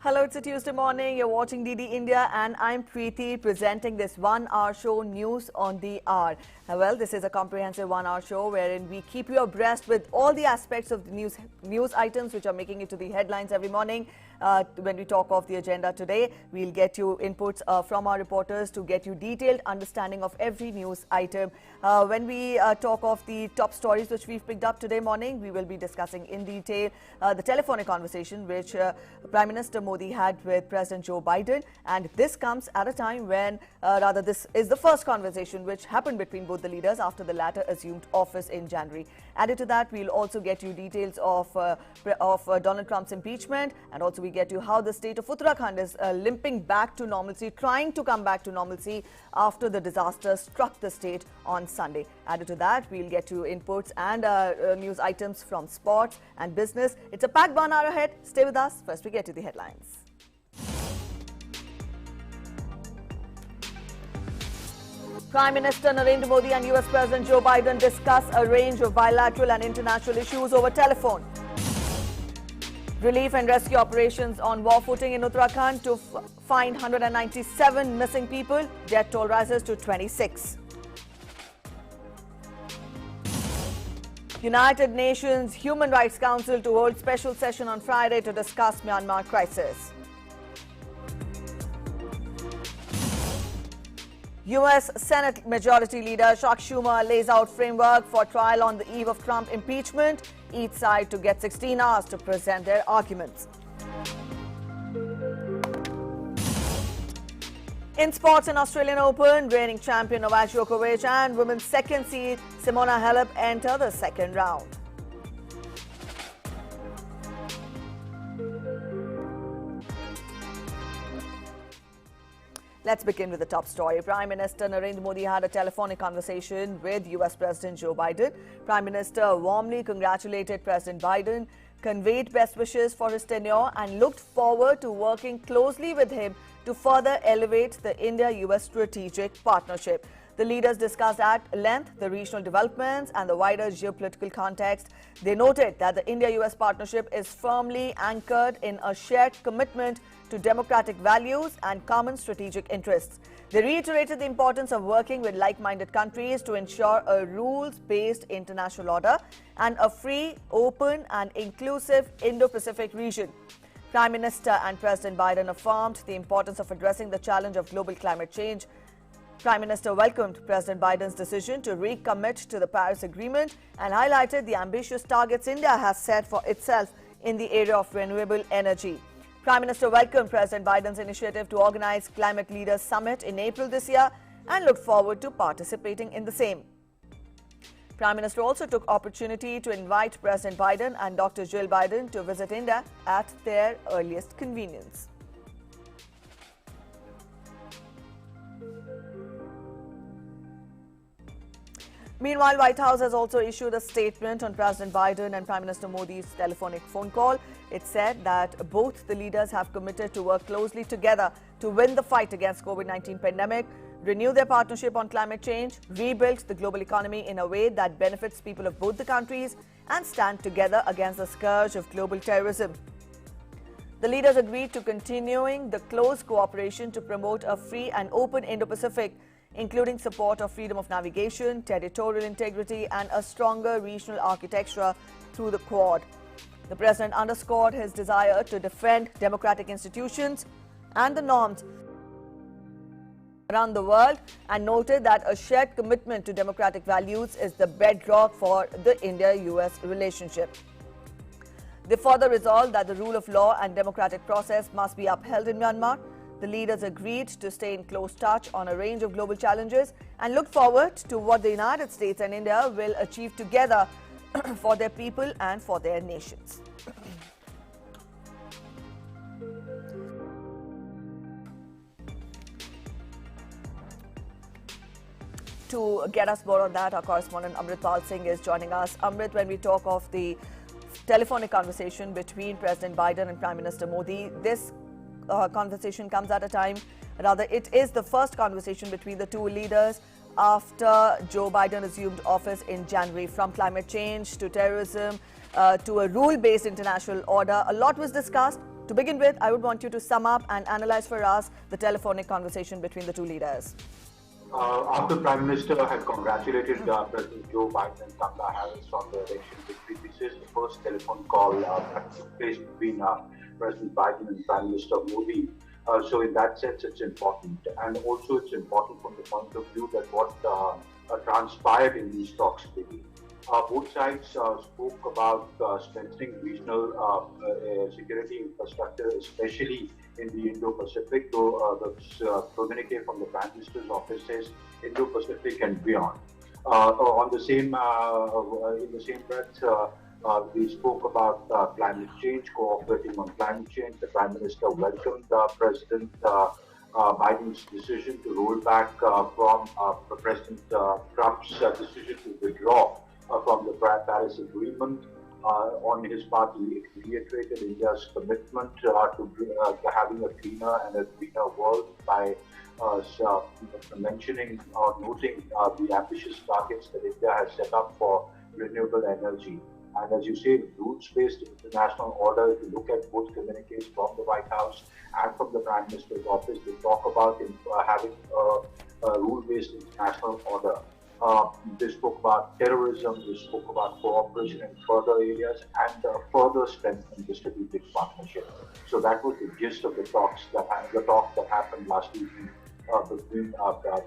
Hello, it's a Tuesday morning. You're watching DD India and I'm Preeti presenting this 1 hour show, News on the Hour. Well, this is a comprehensive 1 hour show wherein we keep you abreast with all the aspects of the news items which are making it to the headlines every morning. When we talk of the agenda today, we'll get you inputs from our reporters to get you detailed understanding of every news item. When we talk of the top stories which we've picked up today morning, we will be discussing in detail the telephonic conversation which Prime Minister Modi had with President Joe Biden, and this comes at a time when this is the first conversation which happened between both the leaders after the latter assumed office in January. Added to that, we'll also get you details of Donald Trump's impeachment, and also we get you how the state of Uttarakhand is limping back to normalcy, trying to come back to normalcy after the disaster struck the state on Sunday. Added to that, we'll get you inputs and news items from sports and business. It's a packed 1 hour ahead. Stay with us. First, we get to the headlines. Prime Minister Narendra Modi and US President Joe Biden discuss a range of bilateral and international issues over telephone. Relief and rescue operations on war footing in Uttarakhand to find 197 missing people. Death toll rises to 26. United Nations Human Rights Council to hold special session on Friday to discuss Myanmar crisis. US Senate Majority Leader Chuck Schumer lays out framework for trial on the eve of Trump impeachment. Each side to get 16 hours to present their arguments. In sports, in Australian Open, reigning champion Novak Djokovic and women's second seed Simona Halep enter the second round. Let's begin with the top story. Prime Minister Narendra Modi had a telephonic conversation with US President Joe Biden. Prime Minister warmly congratulated President Biden, conveyed best wishes for his tenure and looked forward to working closely with him to further elevate the India-US strategic partnership. The leaders discussed at length the regional developments and the wider geopolitical context. They noted that the India-US partnership is firmly anchored in a shared commitment to democratic values and common strategic interests. They reiterated the importance of working with like-minded countries to ensure a rules-based international order and a free, open and inclusive Indo-Pacific region. Prime Minister and President Biden affirmed the importance of addressing the challenge of global climate change. Prime Minister welcomed President Biden's decision to recommit to the Paris Agreement and highlighted the ambitious targets India has set for itself in the area of renewable energy. Prime Minister welcomed President Biden's initiative to organize Climate Leaders Summit in April this year and looked forward to participating in the same. Prime Minister also took opportunity to invite President Biden and Dr. Jill Biden to visit India at their earliest convenience. Meanwhile, White House has also issued a statement on President Biden and Prime Minister Modi's telephonic phone call. It said that both the leaders have committed to work closely together to win the fight against COVID-19 pandemic, renew their partnership on climate change, rebuild the global economy in a way that benefits people of both the countries, and stand together against the scourge of global terrorism. The leaders agreed to continuing the close cooperation to promote a free and open Indo-Pacific, including support of freedom of navigation, territorial integrity and a stronger regional architecture through the Quad. The President underscored his desire to defend democratic institutions and the norms around the world and noted that a shared commitment to democratic values is the bedrock for the India-US relationship. They further resolved that the rule of law and democratic process must be upheld in Myanmar. The leaders agreed to stay in close touch on a range of global challenges and look forward to what the United States and India will achieve together for their people and for their nations. To get us more on that, our correspondent Amrit Pal Singh is joining us. Amrit, when we talk of the telephonic conversation between President Biden and Prime Minister Modi, this conversation comes at a time, rather it is the first conversation between the two leaders after Joe Biden assumed office in January. From climate change to terrorism to a rule-based international order, a lot was discussed. To begin with, I would want you to sum up and analyze for us the telephonic conversation between the two leaders. After Prime Minister had congratulated President Joe Biden and Kamala Harris on the election victory, this is the first telephone call that took place between President Biden and Prime Minister Modi. So in that sense, it's important. And also it's important from the point of view that what transpired in these talks today. Both sides spoke about strengthening regional security infrastructure, especially in the Indo-Pacific, though the communique from the Prime Minister's office says Indo-Pacific and beyond. In the same breath, we spoke about climate change, cooperating on climate change. The Prime Minister welcomed President Biden's decision to roll back from President Trump's decision to withdraw from the Paris Agreement. On his part, he reiterated India's commitment to having a cleaner and a greener world by mentioning or noting the ambitious targets that India has set up for renewable energy. And as you say, rules-based international order, if you look at both communiques from the White House and from the Prime Minister's office, they talk about having a rule-based international order. They spoke about terrorism, they spoke about cooperation in further areas, and further strengthening the strategic partnership. So that was the gist of the talk that happened last evening between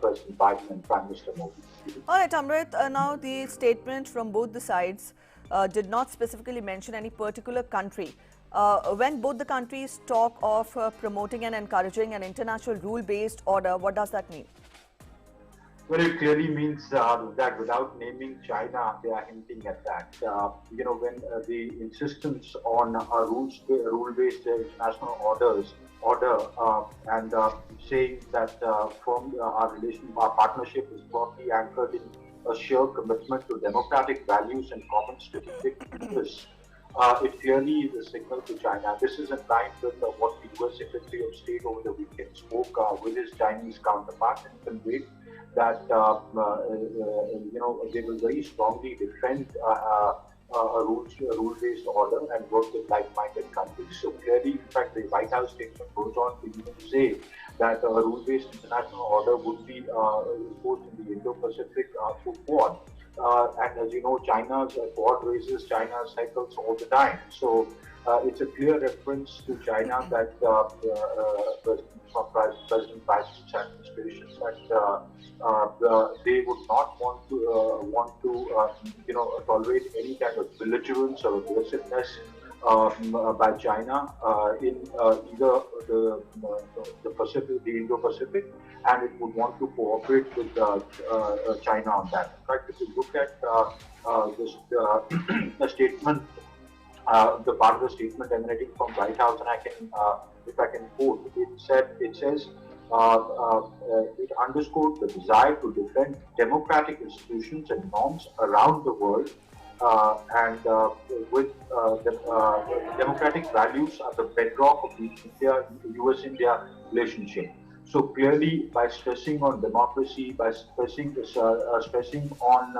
President Biden and Prime Minister Modi. All right, Amrit, now the statement from both the sides did not specifically mention any particular country. When both the countries talk of promoting and encouraging an international rule-based order, what does that mean? Well, it clearly means that without naming China, they are hinting at that. When the insistence on rule-based international order, and saying that our partnership is firmly anchored in a sheer commitment to democratic values and common strategic interests. It clearly is a signal to China. This is in line with what the US Secretary of State over the weekend spoke with his Chinese counterpart and conveyed that they will very strongly defend a rule-based order and work with like-minded countries. So clearly, in fact, the White House statement goes on to even say that a rule-based international order would be imposed in the Indo-Pacific through Quad. And as you know, China's Quad raises China's cycles all the time. So it's a clear reference to China that President Biden's administration that they would not want to tolerate any kind of belligerence or aggressiveness by China in either the Pacific, the Indo-Pacific, and it would want to cooperate with China on that. In fact, if you look at the statement, the part of the statement emanating from White House, and if I can quote, it says. It underscored the desire to defend democratic institutions and norms around the world, and with democratic values are the bedrock of the US-India relationship. So clearly, by stressing on democracy, by stressing on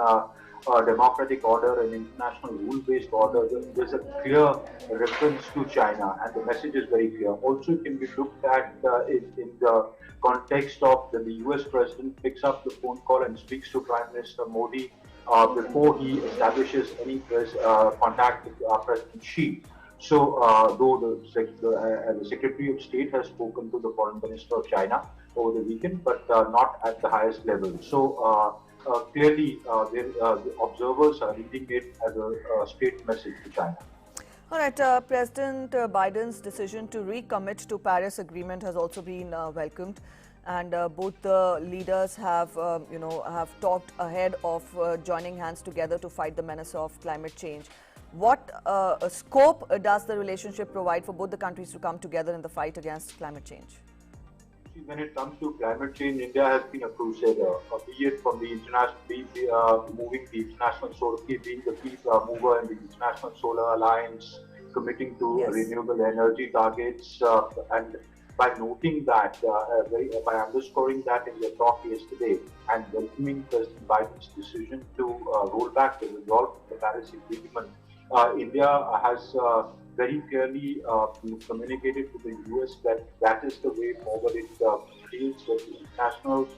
democratic order and international rule-based order, there's a clear reference to China, and the message is very clear. Also, it can be looked at in the context of that the US president picks up the phone call and speaks to Prime Minister Modi before he establishes any contact with President Xi. So, though the Secretary of State has spoken to the Foreign Minister of China over the weekend, but not at the highest level. So, clearly, the observers are reading it as a straight message to China. All right, President Biden's decision to recommit to Paris Agreement has also been welcomed, and both the leaders have talked ahead of joining hands together to fight the menace of climate change. What scope does the relationship provide for both the countries to come together in the fight against climate change? When it comes to climate change, India has been a crusader, be it from the international, moving the international solar, being the key mover in the International Solar Alliance, committing to renewable energy targets, and by noting that, by underscoring that in your talk yesterday, and welcoming President Biden's decision to roll back the withdrawal from the Paris Agreement, India has very clearly communicated to the US that that is the way forward. It deals with international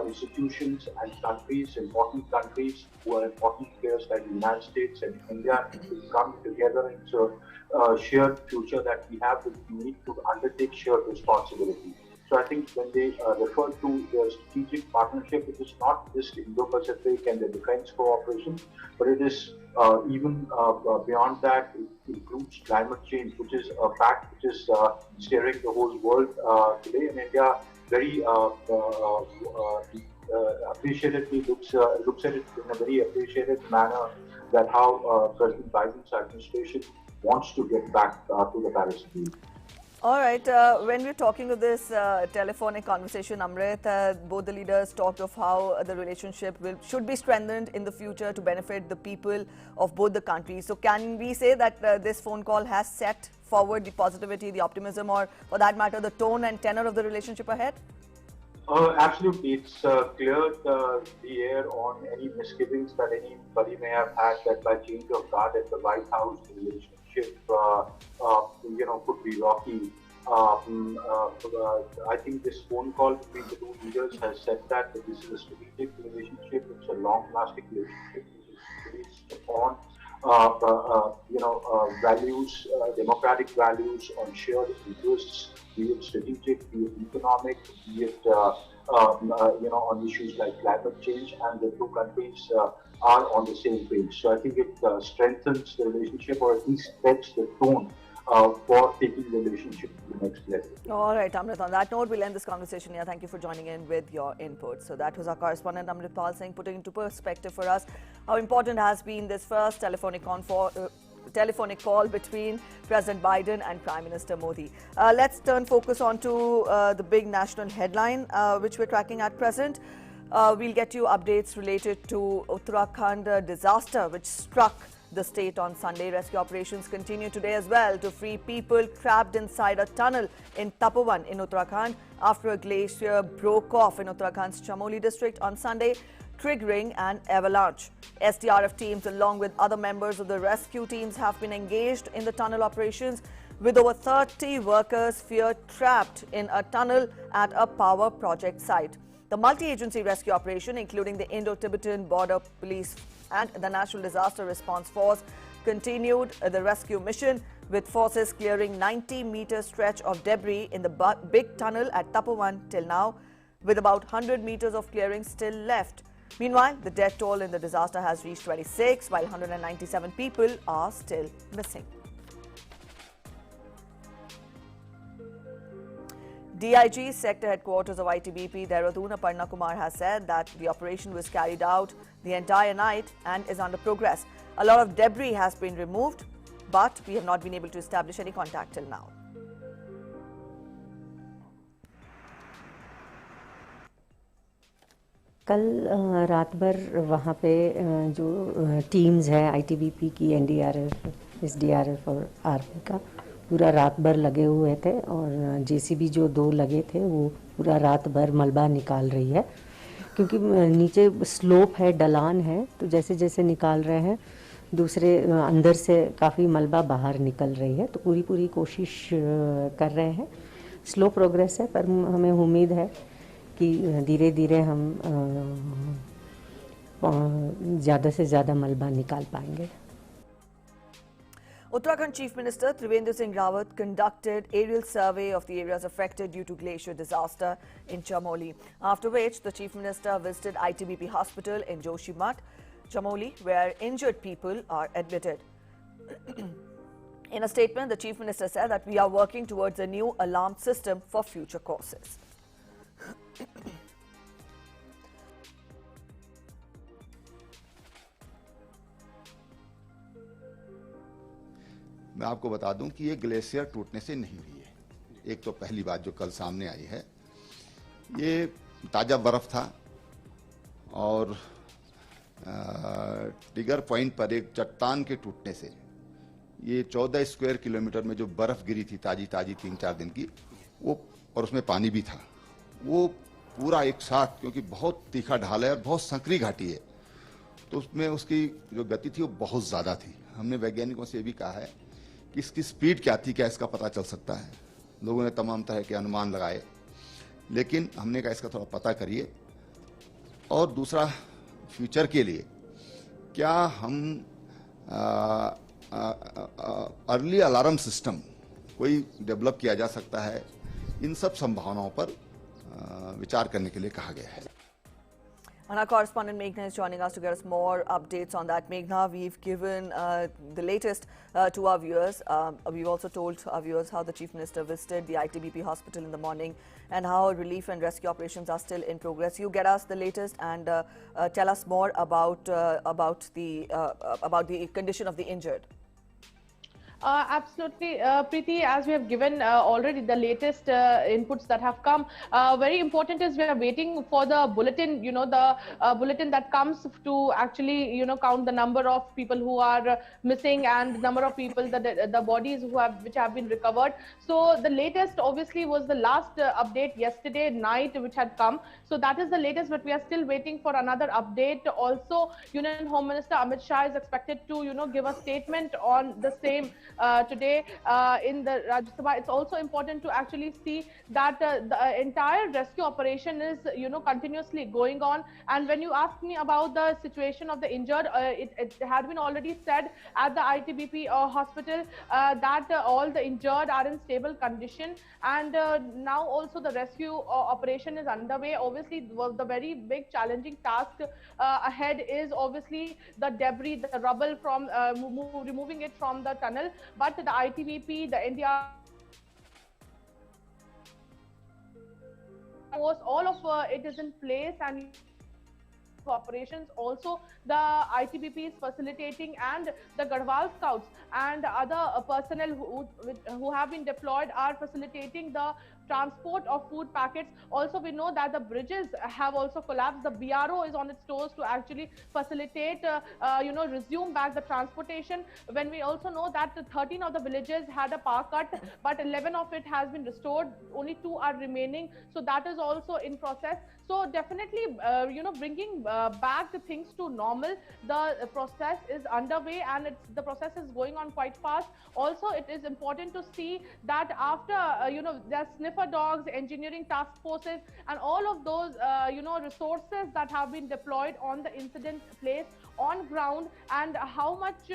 institutions and countries, important countries who are important players like the United States and India, to come together into a shared future that we have, that we need to undertake shared responsibility. So I think when they refer to the strategic partnership, it is not just Indo-Pacific and the defense cooperation, but it is even beyond that. It includes climate change, which is a fact which is steering the whole world today. And India very appreciatively looks at it in a very appreciative manner, that how President Biden's administration wants to get back to the Paris Agreement. All right. When we're talking of this telephonic conversation, Amrit, both the leaders talked of how the relationship should be strengthened in the future to benefit the people of both the countries. So can we say that this phone call has set forward the positivity, the optimism, or for that matter, the tone and tenor of the relationship ahead? Absolutely. It's cleared the air on any misgivings that anybody may have had, that by change of guard at the White House, the relationship could be rocky. I think this phone call between the two leaders has said that this is a strategic relationship. It's a long-lasting relationship. It's based upon values, democratic values, on shared interests, be it strategic, be it economic, be it on issues like climate change, and the two countries are on the same page. So I think it strengthens the relationship, or at least sets the tone for taking the relationship to the next level. All right, Amrit, on that note, we'll end this conversation here. Thank you for joining in with your input. So that was our correspondent, Amritpal Singh, putting into perspective for us how important has been this first telephonic call between President Biden and Prime Minister Modi. Let's turn focus on to the big national headline, which we're tracking at present. We'll get you updates related to Uttarakhand disaster, which struck the state on Sunday. Rescue operations continue today as well to free people trapped inside a tunnel in Tapovan in Uttarakhand after a glacier broke off in Uttarakhand's Chamoli district on Sunday, triggering an avalanche. SDRF teams along with other members of the rescue teams have been engaged in the tunnel operations, with over 30 workers feared trapped in a tunnel at a power project site. The multi-agency rescue operation, including the Indo-Tibetan Border Police and the National Disaster Response Force, continued the rescue mission, with forces clearing 90-meter stretch of debris in the big tunnel at Tapovan till now, with about 100 meters of clearing still left. Meanwhile, the death toll in the disaster has reached 26, while 197 people are still missing. DIG Sector Headquarters of ITBP, Dehradun, Aparna Kumar, has said that the operation was carried out the entire night and is under progress. A lot of debris has been removed, but we have not been able to establish any contact till now. कल रात भर वहाँ पे जो teams है ITBP की, NDRF, SDRF और army का पूरा रात भर लगे हुए थे, और JCB जो 2 लगे थे वो पूरा रात भर मलबा निकाल रही है, क्योंकि नीचे स्लोप है, ढलान है, तो जैसे जैसे निकाल रहे हैं दूसरे अंदर से काफ़ी मलबा बाहर निकल रही है, तो पूरी कोशिश कर रहे हैं। स्लो प्रोग्रेस है, पर हमें उम्मीद है कि धीरे धीरे हम ज़्यादा से ज़्यादा मलबा निकाल पाएंगे। Uttarakhand Chief Minister Trivendra Singh Rawat conducted aerial survey of the areas affected due to glacier disaster in Chamoli, after which the Chief Minister visited ITBP Hospital in Joshimath, Chamoli, where injured people are admitted. In a statement, the Chief Minister said that we are working towards a new alarm system for future courses. मैं आपको बता दूं कि ये glacier टूटने से नहीं हुई है। एक तो पहली बात जो कल सामने आई है, ये ताज़ा बर्फ़ था और टिगर पॉइंट पर एक चट्टान के टूटने से ये 14 स्क्वायर किलोमीटर में जो बर्फ़ गिरी थी ताज़ी 3-4 दिन की, वो और उसमें पानी भी था, वो पूरा एक साथ, क्योंकि बहुत तीखा ढाल है और बहुत संकरी घाटी है, तो उसमें उसकी जो गति थी वो बहुत ज़्यादा थी। हमने वैज्ञानिकों से भी कहा है कि इसकी स्पीड क्या थी, क्या इसका पता चल सकता है। लोगों ने तमाम तरह के अनुमान लगाए, लेकिन हमने कहा इसका थोड़ा पता करिए। और दूसरा, फ्यूचर के लिए क्या हम अर्ली अलार्म सिस्टम कोई डेवलप किया जा सकता है, इन सब संभावनाओं पर विचार करने के लिए कहा गया है। And our correspondent Meghna is joining us to get us more updates on that. Meghna, we've given the latest to our viewers. We've also told our viewers how the Chief Minister visited the ITBP hospital in the morning and how relief and rescue operations are still in progress. You get us the latest and tell us more about the condition of the injured. Absolutely, Preeti, as we have given already the latest inputs that have come. Very important is we are waiting for the bulletin, the bulletin that comes to actually, count the number of people who are missing and number of people, the bodies which have been recovered. So the latest obviously was the last update yesterday night which had come. So that is the latest, but we are still waiting for another update. Also, Union Home Minister Amit Shah is expected to, give a statement on the same today in the Rajya Sabha. It's also important to actually see that the entire rescue operation is, continuously going on. And when you ask me about the situation of the injured, it had been already said at the ITBP hospital that all the injured are in stable condition. And now also the rescue operation is underway. Obviously, the very big challenging task ahead is obviously the debris, the rubble from removing it from the tunnel. But the ITBP, the NDR, all of it is in place and operations. Also, the ITBP is facilitating, and the Garhwal Scouts and other personnel who have been deployed are facilitating the transport of food packets. Also, we know that the bridges have also collapsed. The BRO is on its toes to actually facilitate, resume back the transportation. When we also know that 13 of the villages had a power cut, but 11 of it has been restored. Only 2 are remaining. So that is also in process. So definitely, bringing back the things to normal. The process is underway, and the process is going on quite fast. Also, it is important to see that after, there are sniffer dogs, engineering task forces, and all of those, resources that have been deployed on the incident place on ground, and how much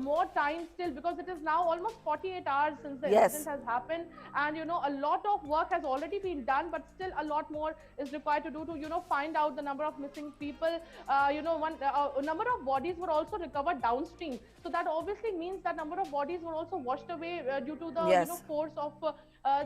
more time still, because it is now almost 48 hours since the incident has happened, and a lot of work has already been done, but still a lot more is required to do to find out the number of missing people. Number of bodies were also recovered downstream, so that obviously means that number of bodies were also washed away due to the force of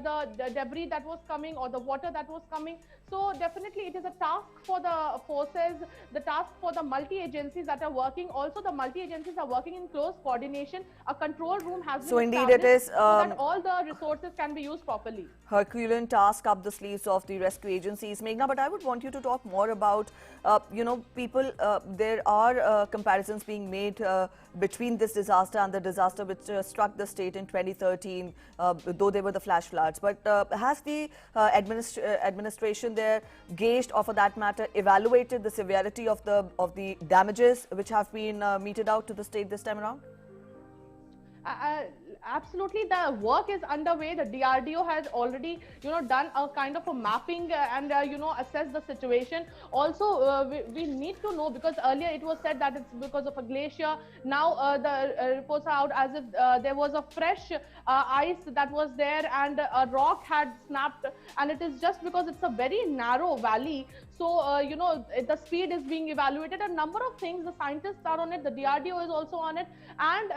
the debris that was coming, or the water that was coming. So definitely it is a task for the forces, the task for the multi-agencies that are working. Also, the multi-agencies are working in close coordination. A control room has been indeed it is so that all the resources can be used properly. Herculean task up the sleeves of the rescue agencies, Meghna. But I would want you to talk more about, people. There are comparisons being made between this disaster and the disaster which struck the state in 2013, though they were the flash floods. But has the administration there gauged, or for that matter, evaluated the severity of the damages which have been meted out to the state this time around? Absolutely, the work is underway. The DRDO has already, done a kind of a mapping and, assessed the situation. Also, we need to know, because earlier it was said that it's because of a glacier. Now the reports are out as if there was a fresh ice that was there, and a rock had snapped, and it is just because it's a very narrow valley. So, the speed is being evaluated. A number of things, the scientists are on it, the DRDO is also on it, and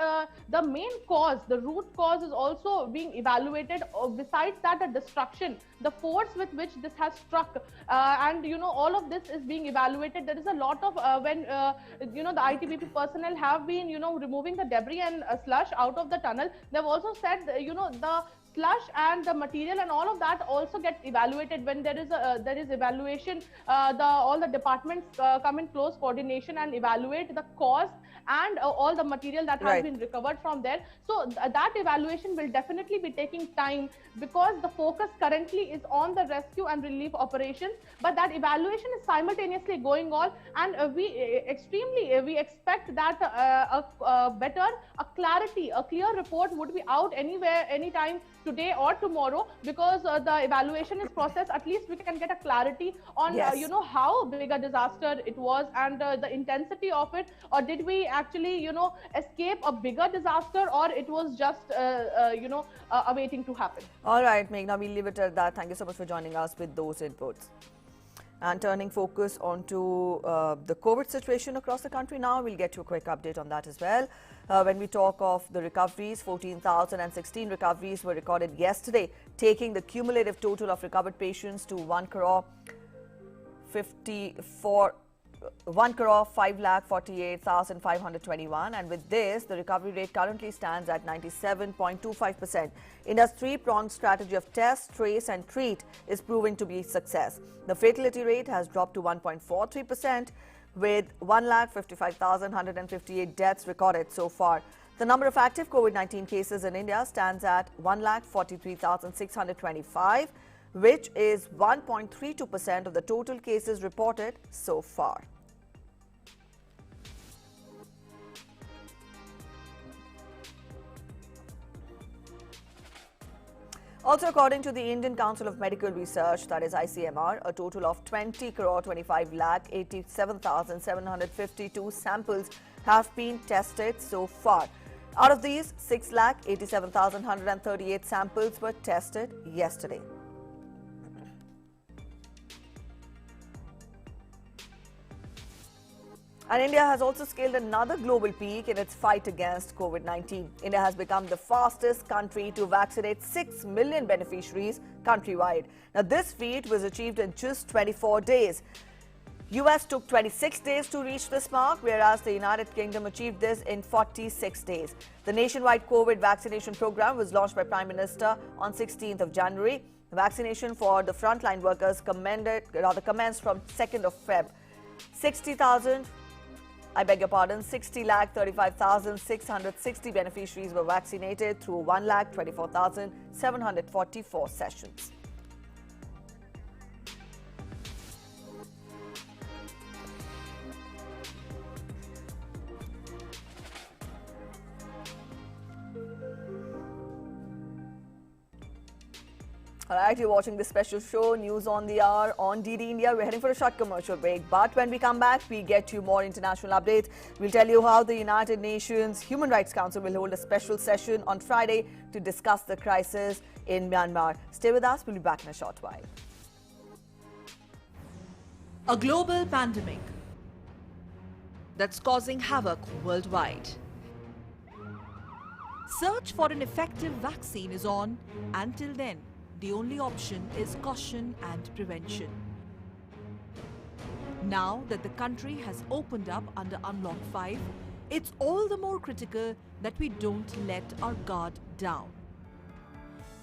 the main cause, the root cause is also being evaluated. Besides that, the destruction, the force with which this has struck, and all of this is being evaluated. There is a lot of when the ITBP personnel have been removing the debris and slush out of the tunnel. They've also said the slush and the material and all of that also get evaluated. When there is evaluation, all the departments come in close coordination and evaluate the cause and all the material that has been recovered from there. So that evaluation will definitely be taking time, because the focus currently is on the rescue and relief operations, but that evaluation is simultaneously going on, and we expect that a clear report would be out anywhere, anytime today or tomorrow, because the evaluation is processed. At least we can get a clarity on how big a disaster it was, and the intensity of it, or did we actually escape a bigger disaster, or it was just awaiting to happen. All right, Meghna, we'll leave it at that. Thank you so much for joining us with those inputs. And turning focus onto the COVID situation across the country now, we'll get you a quick update on that as well. When we talk of the recoveries, 14,016 recoveries were recorded yesterday, taking the cumulative total of recovered patients to 1,548,521, and with this, the recovery rate currently stands at 97.25%. India's three-pronged strategy of test, trace and treat is proving to be a success. The fatality rate has dropped to 1.43%, with 1,55,158 deaths recorded so far. The number of active COVID-19 cases in India stands at 1,43,625, which is 1.32% of the total cases reported so far. Also, according to the Indian Council of Medical Research, that is ICMR, a total of 20,25,87,752 samples have been tested so far. Out of these, 6,87,138 samples were tested yesterday. And India has also scaled another global peak in its fight against COVID-19. India has become the fastest country to vaccinate 6 million beneficiaries countrywide. Now, this feat was achieved in just 24 days. US took 26 days to reach this mark, whereas the United Kingdom achieved this in 46 days. The nationwide COVID vaccination program was launched by Prime Minister on 16th of January. The vaccination for the frontline workers commenced from 2nd of Feb. 60,35,660 beneficiaries were vaccinated through 1,24,744 sessions. Alright, you're watching this special show, News on the Hour on DD India. We're heading for a short commercial break, but when we come back, we get you more international updates. We'll tell you how the United Nations Human Rights Council will hold a special session on Friday to discuss the crisis in Myanmar. Stay with us, we'll be back in a short while. A global pandemic that's causing havoc worldwide. Search for an effective vaccine is on. Until then, the only option is caution and prevention. Now that the country has opened up under Unlock 5, it's all the more critical that we don't let our guard down.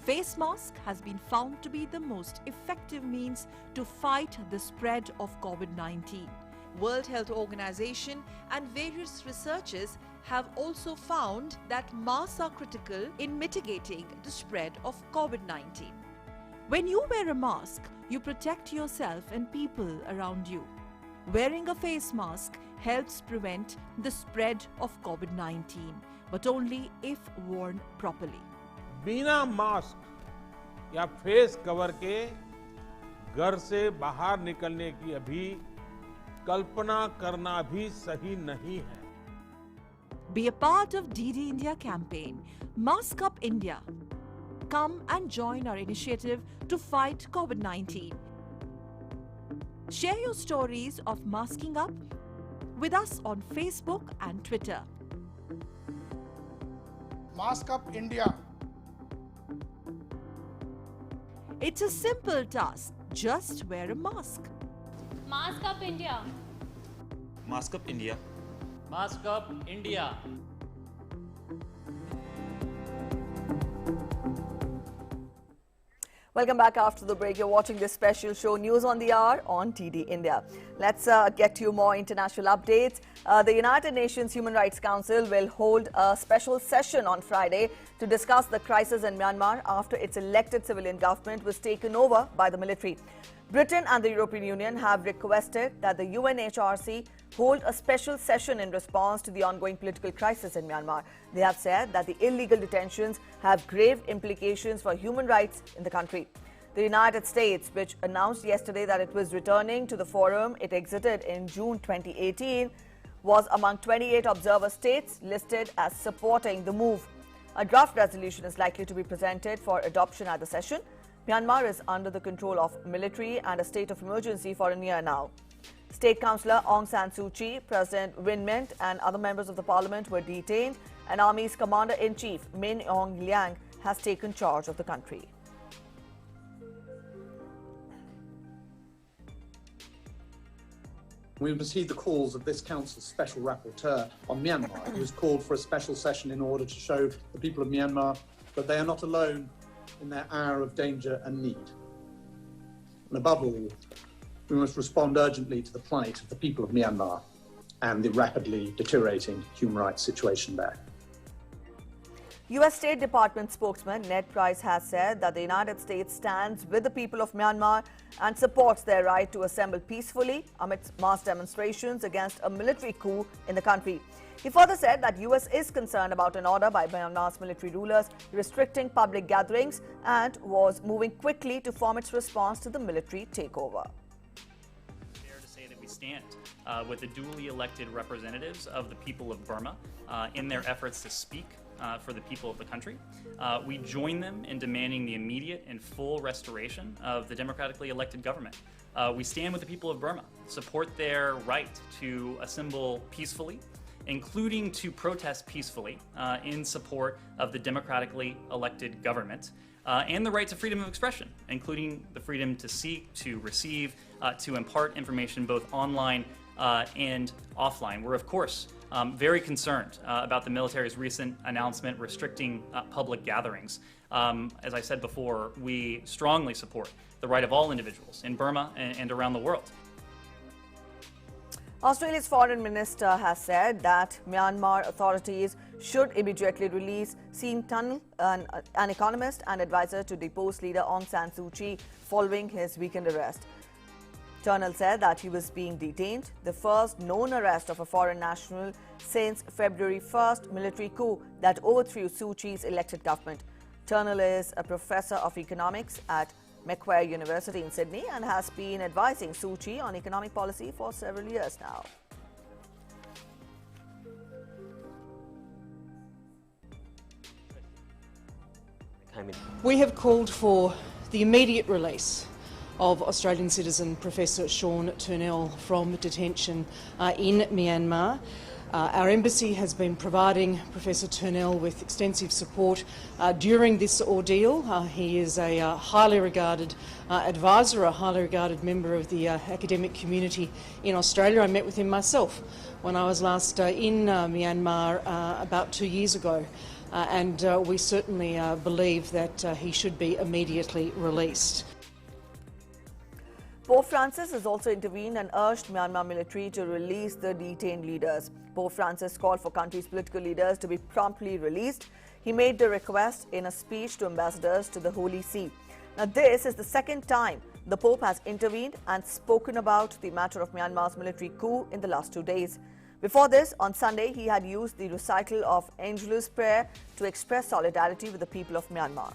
Face mask has been found to be the most effective means to fight the spread of COVID-19. World Health Organization and various researchers have also found that masks are critical in mitigating the spread of COVID-19. When you wear a mask, you protect yourself and people around you. Wearing a face mask helps prevent the spread of COVID-19, but only if worn properly. बिना mask या face cover के घर से बाहर निकलने की अभी कल्पना करना भी सही नहीं है. Be a part of DD India campaign. Mask Up India. Come and join our initiative to fight COVID-19. Share your stories of masking up with us on Facebook and Twitter. Mask Up India. It's a simple task. Just wear a mask. Mask Up India. Mask Up India. Mask Up India. Welcome back after the break. You're watching this special show, News on the Hour on TD India. Let's get to more international updates. The United Nations Human Rights Council will hold a special session on Friday to discuss the crisis in Myanmar after its elected civilian government was taken over by the military. Britain and the European Union have requested that the UNHRC hold a special session in response to the ongoing political crisis in Myanmar. They have said that the illegal detentions have grave implications for human rights in the country. The United States, which announced yesterday that it was returning to the forum it exited in June 2018, was among 28 observer states listed as supporting the move. A draft resolution is likely to be presented for adoption at the session. Myanmar is under the control of military and a state of emergency for a year now. State Councillor Aung San Suu Kyi, President Win Myint and other members of the parliament were detained, and Army's Commander-in-Chief Min Aung Hlaing has taken charge of the country. We received the calls of this Council's Special Rapporteur on Myanmar, who has called for a special session in order to show the people of Myanmar that they are not alone in their hour of danger and need. And above all, we must respond urgently to the plight of the people of Myanmar and the rapidly deteriorating human rights situation there. U.S. State Department spokesman Ned Price has said that the United States stands with the people of Myanmar and supports their right to assemble peacefully amidst mass demonstrations against a military coup in the country. He further said that U.S. is concerned about an order by Myanmar's military rulers restricting public gatherings and was moving quickly to form its response to the military takeover. Fair to say that we stand with the duly elected representatives of the people of Burma in their efforts to speak for the people of the country. We join them in demanding the immediate and full restoration of the democratically elected government. We stand with the people of Burma, support their right to assemble peacefully, including to protest peacefully in support of the democratically elected government, and the right to freedom of expression, including the freedom to seek, to receive, to impart information both online and offline. We're, of course, very concerned about the military's recent announcement restricting public gatherings. As I said before, we strongly support the right of all individuals in Burma and around the world. Australia's foreign minister has said that Myanmar authorities should immediately release Sean Turnell, an economist and advisor to deposed leader Aung San Suu Kyi following his weekend arrest. Turnell said that he was being detained, the first known arrest of a foreign national since February 1st military coup that overthrew Suu Kyi's elected government. Turnell is a professor of economics at Macquarie University in Sydney and has been advising Suu Kyi on economic policy for several years now. We have called for the immediate release of Australian citizen Professor Sean Turnell from detention in Myanmar. Our embassy has been providing Professor Turnell with extensive support during this ordeal. He is a highly regarded advisor, a highly regarded member of the academic community in Australia. I met with him myself when I was last in Myanmar about 2 years ago, and we certainly believe that he should be immediately released. Pope Francis has also intervened and urged Myanmar military to release the detained leaders. Pope Francis called for country's political leaders to be promptly released. He made the request in a speech to ambassadors to the Holy See. Now, this is the second time the Pope has intervened and spoken about the matter of Myanmar's military coup in the last 2 days. Before this, on Sunday, he had used the recital of Angelus prayer to express solidarity with the people of Myanmar.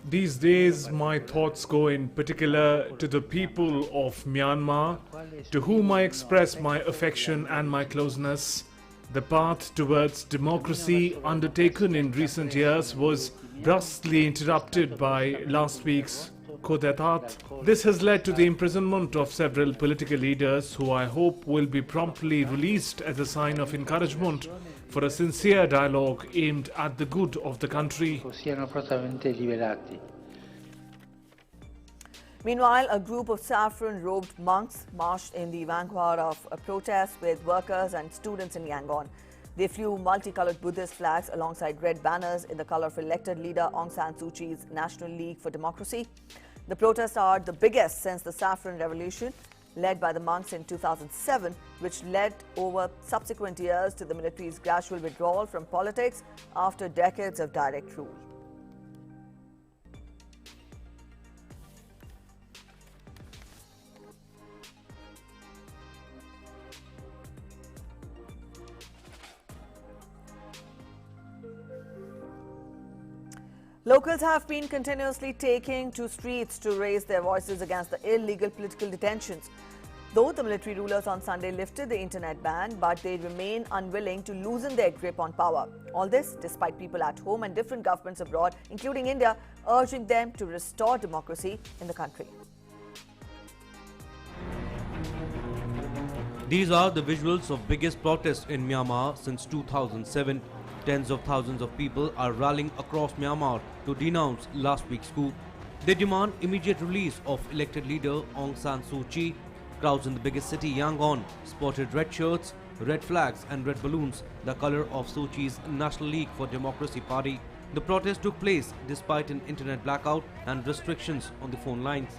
These days, my thoughts go in particular to the people of Myanmar, to whom I express my affection and my closeness. The path towards democracy undertaken in recent years was brusquely interrupted by last week's coup d'etat. This has led to the imprisonment of several political leaders who I hope will be promptly released as a sign of encouragement for a sincere dialogue aimed at the good of the country. Meanwhile, a group of saffron-robed monks marched in the vanguard of a protest with workers and students in Yangon. They flew multicolored Buddhist flags alongside red banners in the color of elected leader Aung San Suu Kyi's National League for Democracy. The protests are the biggest since the Saffron Revolution, led by the monks in 2007, which led over subsequent years to the military's gradual withdrawal from politics after decades of direct rule. Locals have been continuously taking to streets to raise their voices against the illegal political detentions. Though the military rulers on Sunday lifted the internet ban, but they remain unwilling to loosen their grip on power. All this despite people at home and different governments abroad, including India, urging them to restore democracy in the country. These are the visuals of biggest protests in Myanmar since 2007. Tens of thousands of people are rallying across Myanmar to denounce last week's coup. They demand immediate release of elected leader Aung San Suu Kyi. Crowds in the biggest city, Yangon, spotted red shirts, red flags and red balloons, the color of Suu Kyi's National League for Democracy party. The protest took place despite an internet blackout and restrictions on the phone lines.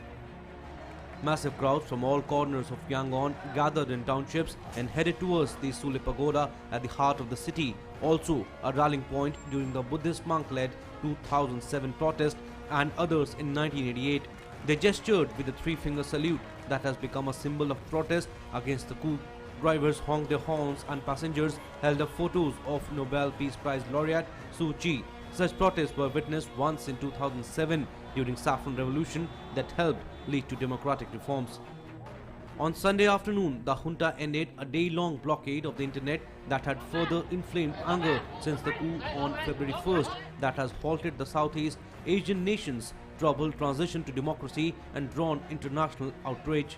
Massive crowds from all corners of Yangon gathered in townships and headed towards the Sule Pagoda at the heart of the city, also a rallying point during the Buddhist monk-led 2007 protest and others in 1988. They gestured with the three-finger salute that has become a symbol of protest against the coup. Drivers honked their horns and passengers held up photos of Nobel Peace Prize laureate Suu Kyi. Such protests were witnessed once in 2007 during Saffron Revolution that helped lead to democratic reforms. On Sunday afternoon, the junta ended a day-long blockade of the internet that had further inflamed anger since the coup on February 1st that has halted the Southeast Asian nation's troubled transition to democracy and drawn international outrage.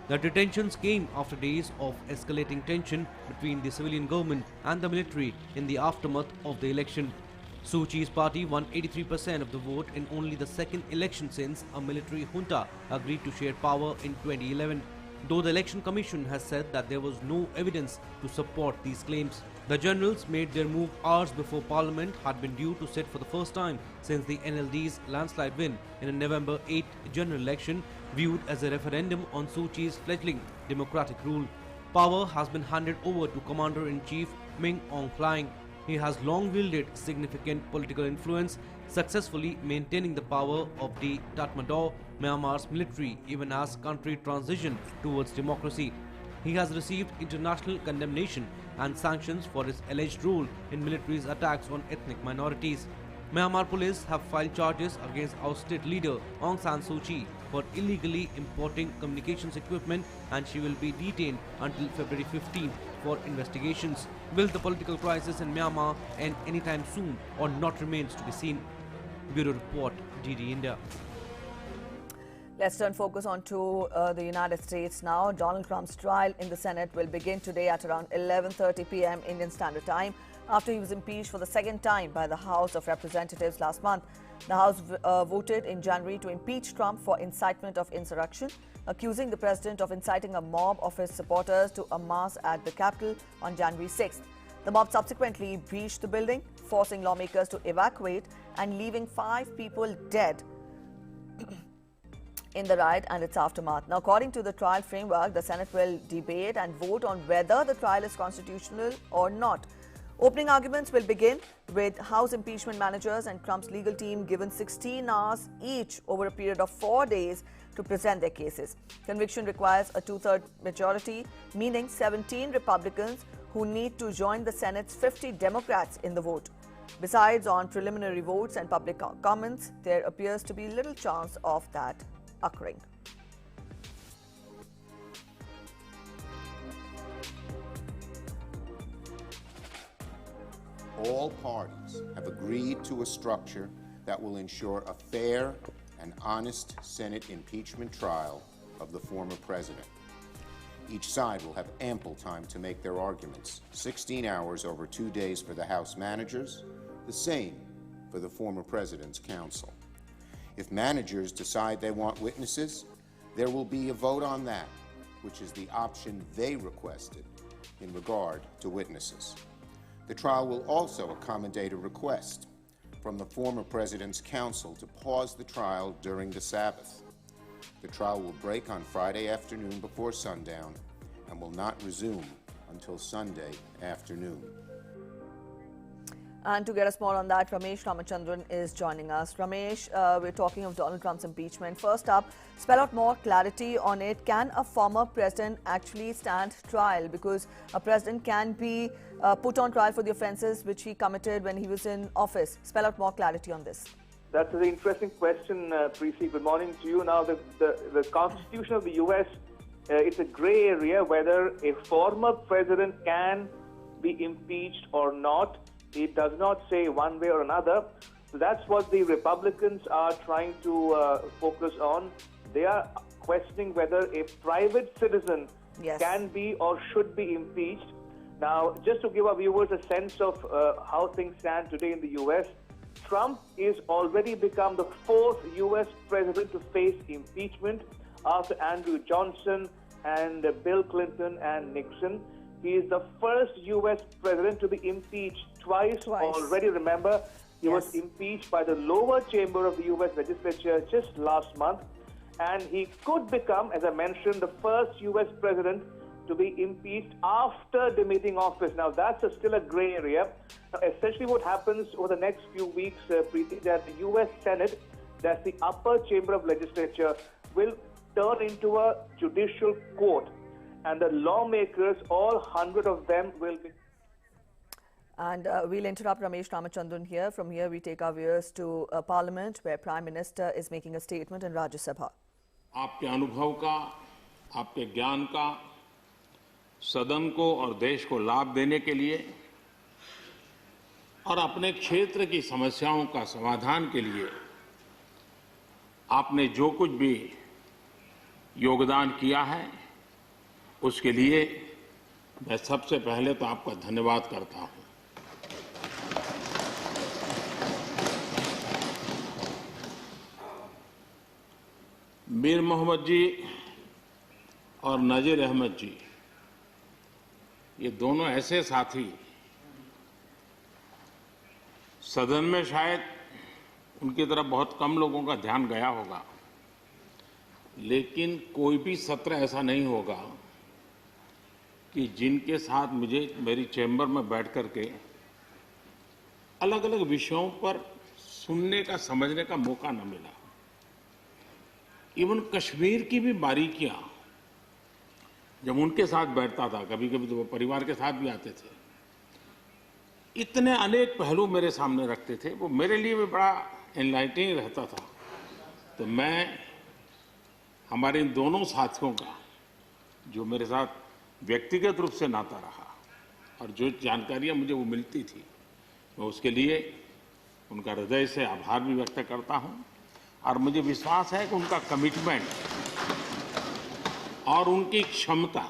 The detentions came after days of escalating tension between the civilian government and the military in the aftermath of the election. Suu Kyi's party won 83% of the vote in only the second election since a military junta agreed to share power in 2011, though the Election Commission has said that there was no evidence to support these claims. The generals made their move hours before Parliament had been due to sit for the first time since the NLD's landslide win in a November 8 general election viewed as a referendum on Suu Kyi's fledgling democratic rule. Power has been handed over to Commander-in-Chief Min Aung Hlaing. He has long wielded significant political influence, successfully maintaining the power of the Tatmadaw, Myanmar's military, even as country transitioned towards democracy. He has received international condemnation and sanctions for his alleged role in military's attacks on ethnic minorities. Myanmar police have filed charges against ousted leader Aung San Suu Kyi for illegally importing communications equipment, and she will be detained until February 15th for investigations. Will the political crisis in Myanmar end anytime soon or not remains to be seen? Bureau Report, DD India. Let's turn focus on to the United States now. Donald Trump's trial in the Senate will begin today at around 11:30 p.m. Indian Standard Time after he was impeached for the second time by the House of Representatives last month. The House voted in January to impeach Trump for incitement of insurrection, accusing the president of inciting a mob of his supporters to amass at the Capitol on January 6th. The mob subsequently breached the building, forcing lawmakers to evacuate and leaving 5 people dead in the riot and its aftermath. Now, according to the trial framework, the Senate will debate and vote on whether the trial is constitutional or not. Opening arguments will begin with House impeachment managers and Trump's legal team given 16 hours each over a period of 4 days to present their cases. Conviction requires a 2/3 majority, meaning 17 Republicans who need to join the Senate's 50 Democrats in the vote. Besides, on preliminary votes and public comments, there appears to be little chance of that occurring. All parties have agreed to a structure that will ensure a fair and honest Senate impeachment trial of the former president. Each side will have ample time to make their arguments, 16 hours over 2 days for the House managers, the same for the former president's counsel. If managers decide they want witnesses, there will be a vote on that, which is the option they requested in regard to witnesses. The trial will also accommodate a request from the former president's counsel to pause the trial during the Sabbath. The trial will break on Friday afternoon before sundown and will not resume until Sunday afternoon. And to get us more on that, Ramesh Ramachandran is joining us. Ramesh, we're talking of Donald Trump's impeachment. First up, spell out more clarity on it. Can a former president actually stand trial? Because a president can be put on trial for the offences which he committed when he was in office. Spell out more clarity on this. That's an interesting question, Preeti. Good morning to you. Now, the Constitution of the U.S., it's a grey area whether a former president can be impeached or not. It does not say one way or another. So that's what the Republicans are trying to focus on. They are questioning whether a private citizen can be or should be impeached. Now, just to give our viewers a sense of how things stand today in the U.S., Trump is already become the fourth U.S. president to face impeachment after Andrew Johnson and Bill Clinton and Nixon. He is the first U.S. president to be impeached twice. Already, remember, he was impeached by the lower chamber of the U.S. legislature just last month. And he could become, as I mentioned, the first U.S. president to be impeached after demitting office. Now, that's still a gray area. Now, essentially what happens over the next few weeks, Preeti, that the U.S. Senate, that's the upper chamber of legislature, will turn into a judicial court. And the lawmakers, all 100 of them, will be... And we'll interrupt Ramesh Ramachandran here. From here, we take our viewers to Parliament, where Prime Minister is making a statement in Rajya Sabha. आपके अनुभव का, आपके ज्ञान का सदन को और देश को लाभ देने के लिए और अपने क्षेत्र की समस्याओं का समाधान के लिए आपने जो कुछ भी योगदान किया है, उसके लिए मैं सबसे पहले तो आपका धन्यवाद करता हूं। मीर मोहम्मद जी और नजीर अहमद जी, ये दोनों ऐसे साथी, सदन में शायद उनकी तरफ बहुत कम लोगों का ध्यान गया होगा, लेकिन कोई भी सत्र ऐसा नहीं होगा कि जिनके साथ मुझे मेरी चैम्बर में बैठ करके अलग अलग विषयों पर सुनने का, समझने का मौका न मिला। इवन कश्मीर की भी बारीकियां जब उनके साथ बैठता था, कभी कभी तो वो परिवार के साथ भी आते थे, इतने अनेक पहलू मेरे सामने रखते थे, वो मेरे लिए भी बड़ा एनलाइटनिंग रहता था। तो मैं हमारे इन दोनों साथियों का, जो मेरे साथ व्यक्तिगत रूप से नाता रहा और जो जानकारियां मुझे वो मिलती थी, मैं उसके लिए उनका हृदय से आभार भी व्यक्त करता हूं। और मुझे विश्वास है कि उनका कमिटमेंट और उनकी क्षमता,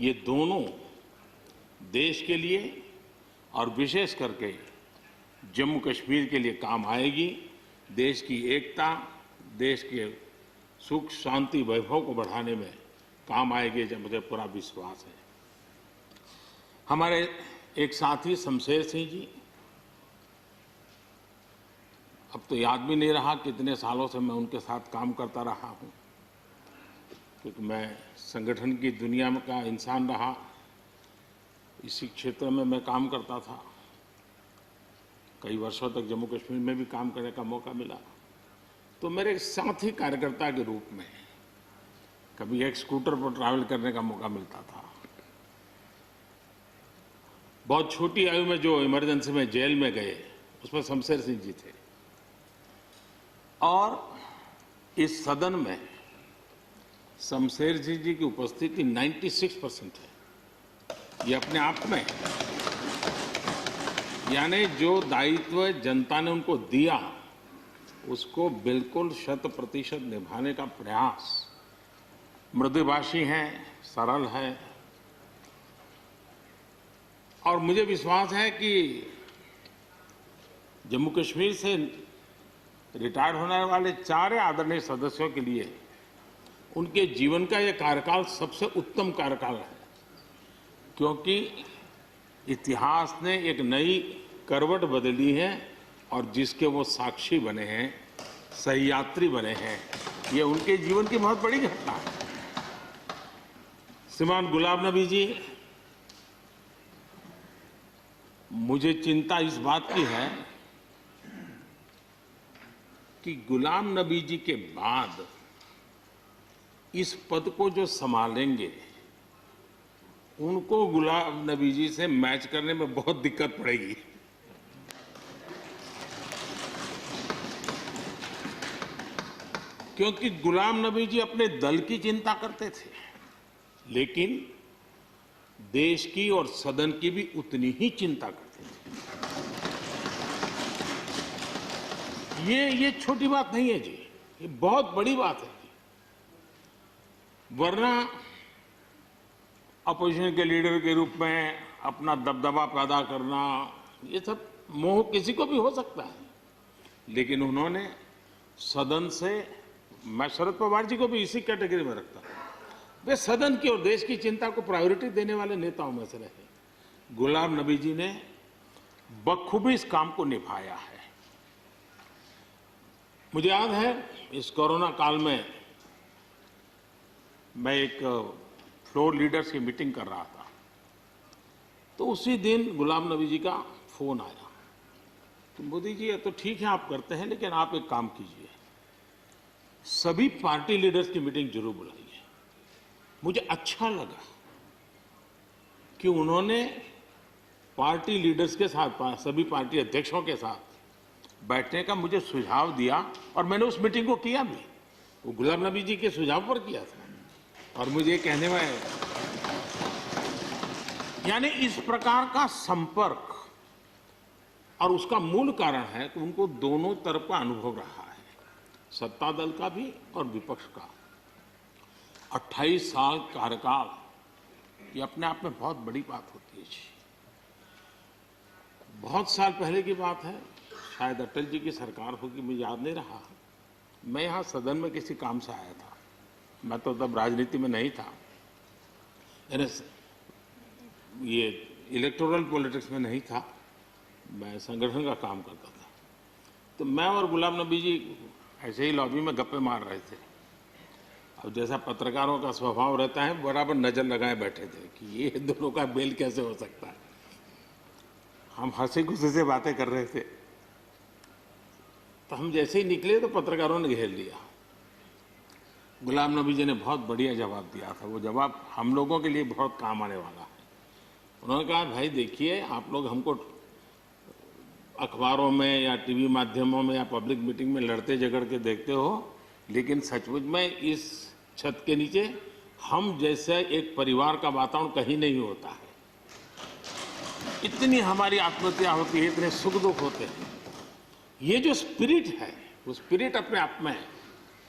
ये दोनों देश के लिए और विशेष करके जम्मू कश्मीर के लिए काम आएगी। देश की एकता, देश के सुख शांति वैभव को बढ़ाने में काम आएगी, जब मुझे पूरा विश्वास है। हमारे एक साथी शमशेर सिंह जी, अब तो याद भी नहीं रहा कितने सालों से मैं उनके साथ काम करता रहा हूं, क्योंकि मैं संगठन की दुनिया में का इंसान रहा, इसी क्षेत्र में मैं काम करता था। कई वर्षों तक जम्मू कश्मीर में भी काम करने का मौका मिला। तो मेरे साथी कार्यकर्ता के रूप में कभी एक स्कूटर पर ट्रैवल करने का मौका मिलता था। बहुत छोटी आयु में जो इमरजेंसी में जेल में गए, उसमें शमशेर सिंह जी थे। और इस सदन में शमशेर सिंह जी की उपस्थिति 96% है। ये अपने आप में, यानी जो दायित्व जनता ने उनको दिया, उसको बिल्कुल 100% निभाने का प्रयास। मृदुभाषी हैं, सरल है, और मुझे विश्वास है कि जम्मू कश्मीर से रिटायर होने वाले 4 आदरणीय सदस्यों के लिए उनके जीवन का यह कार्यकाल सबसे उत्तम कार्यकाल है। क्योंकि इतिहास ने एक नई करवट बदली है और जिसके वो साक्षी बने हैं, सहयात्री बने हैं, ये उनके जीवन की बहुत बड़ी घटना है। श्रीमान गुलाम नबी जी, मुझे चिंता इस बात की है कि गुलाम नबी जी के बाद इस पद को जो संभालेंगे उनको गुलाम नबी जी से मैच करने में बहुत दिक्कत पड़ेगी। क्योंकि गुलाम नबी जी अपने दल की चिंता करते थे, लेकिन देश की और सदन की भी उतनी ही चिंता करते थे। ये छोटी बात नहीं है जी, ये बहुत बड़ी बात है जी। वरना अपोजिशन के लीडर के रूप में अपना दबदबा पैदा करना, ये सब मोह किसी को भी हो सकता है, लेकिन उन्होंने सदन से, मैं शरद पवार जी को भी इसी कैटेगरी में रखता हूं, वे सदन की और देश की चिंता को प्रायोरिटी देने वाले नेताओं में से रहे। गुलाम नबी जी ने बखूबी इस काम को निभाया है। मुझे याद है इस कोरोना काल में मैं एक फ्लोर लीडर्स की मीटिंग कर रहा था, तो उसी दिन गुलाम नबी जी का फोन आया। तो मोदी जी, ये तो ठीक है आप करते हैं, लेकिन आप एक काम कीजिए, सभी पार्टी लीडर्स की मीटिंग जरूर बुलाइए। मुझे अच्छा लगा कि उन्होंने पार्टी लीडर्स के साथ, सभी पार्टी अध्यक्षों के साथ बैठने का मुझे सुझाव दिया और मैंने उस मीटिंग को किया भी। वो गुलाम नबी जी के सुझाव पर किया था और मुझे कहने में, यानी इस प्रकार का संपर्क, और उसका मूल कारण है कि उनको दोनों तरफ का अनुभव रहा है, सत्ता दल का भी और विपक्ष का। 28 साल कार्यकाल, ये अपने आप में बहुत बड़ी बात होती है जी। बहुत साल पहले की बात है, शायद अटल जी की सरकार होगी, मुझे याद नहीं रहा। मैं यहाँ सदन में किसी काम से आया था, मैं तो तब राजनीति में नहीं था, ये इलेक्टोरल पॉलिटिक्स में नहीं था, मैं संगठन का काम करता था। तो मैं और गुलाम नबी जी ऐसे ही लॉबी में गप्पे मार रहे थे। अब जैसा पत्रकारों का स्वभाव रहता है, बराबर नजर लगाए बैठे थे कि ये दोनों का मेल कैसे हो सकता है। हम हंसी खुशी से बातें कर रहे थे, तो हम जैसे ही निकले तो पत्रकारों ने घेर लिया। गुलाम नबी जी ने बहुत बढ़िया जवाब दिया था, वो जवाब हम लोगों के लिए बहुत काम आने वाला है। उन्होंने कहा, भाई देखिए, आप लोग हमको अखबारों में या टीवी माध्यमों में या पब्लिक मीटिंग में लड़ते झगड़ के देखते हो, लेकिन सचमुच में इस छत के नीचे हम जैसे एक परिवार का वातावरण कहीं नहीं होता है। इतनी हमारी आत्महत्या होती है, इतने सुख दुख होते हैं। ये जो स्पिरिट है, वो स्पिरिट अपने आप में